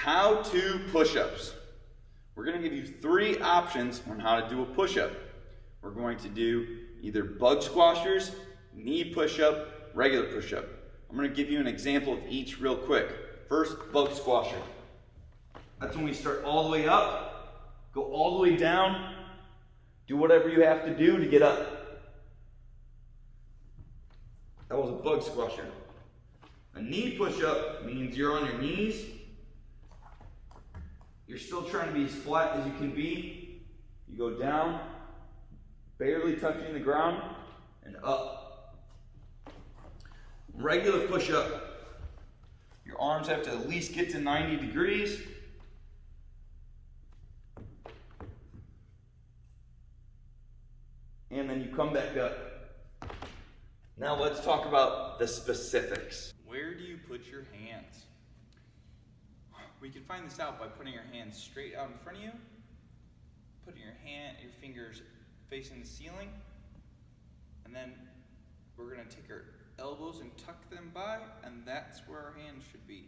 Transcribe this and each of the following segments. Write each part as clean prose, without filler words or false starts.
How to push-ups. We're going to give you 3 options on how to do a push-up. We're going to do either bug squashers, knee push-up, regular push-up. I'm going to give you an example of each real quick. First, bug squasher. That's when we start all the way up, go all the way down, do whatever you have to do to get up. That was a bug squasher. A knee push-up means you're on your knees. You're still trying to be as flat as you can be. You go down, barely touching the ground, and up. Regular push-up. Your arms have to at least get to 90 degrees. And then you come back up. Now let's talk about the specifics. Where do you put your hands? We can find this out by putting your hands straight out in front of you, putting your fingers facing the ceiling, and then we're going to take our elbows and tuck them by, and that's where our hands should be.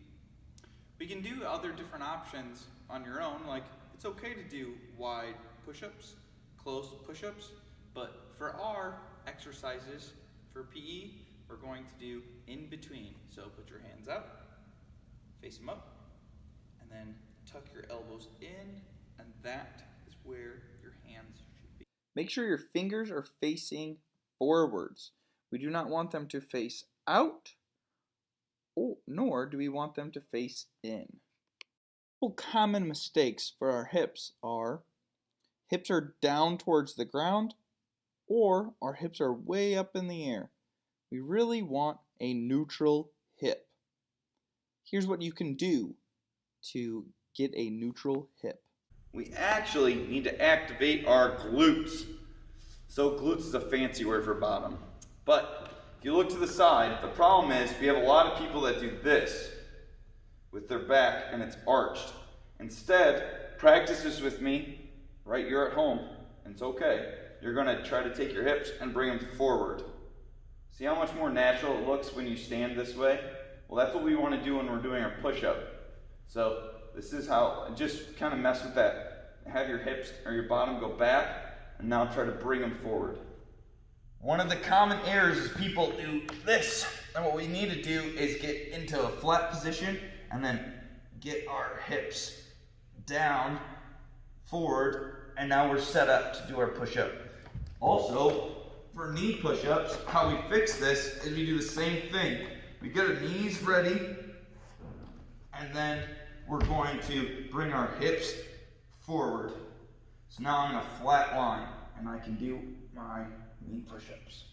We can do other different options on your own, like it's okay to do wide push-ups, close push-ups, but for our exercises for PE, we're going to do in between. So put your hands up, face them up, and then tuck your elbows in, and that is where your hands should be. Make sure your fingers are facing forwards. We do not want them to face out, nor do we want them to face in. Common mistakes for our hips are hips are down towards the ground, or our hips are way up in the air. We really want a neutral hip. Here's what you can do to get a neutral hip. We actually need to activate our glutes. So glutes is a fancy word for bottom. But if you look to the side, the problem is we have a lot of people that do this with their back and it's arched. Instead, practice this with me, right? You're at home, and it's okay. You're gonna try to take your hips and bring them forward. See how much more natural it looks when you stand this way? Well, that's what we want to do when we're doing our push-up. So this is how, just kind of mess with that. Have your hips or your bottom go back, and now try to bring them forward. One of the common errors is people do this. And what we need to do is get into a flat position and then get our hips down, forward, and now we're set up to do our push-up. Also, for knee push-ups, how we fix this is we do the same thing. We get our knees ready, and then we're going to bring our hips forward. So now I'm in a flat line, and I can do my knee push-ups.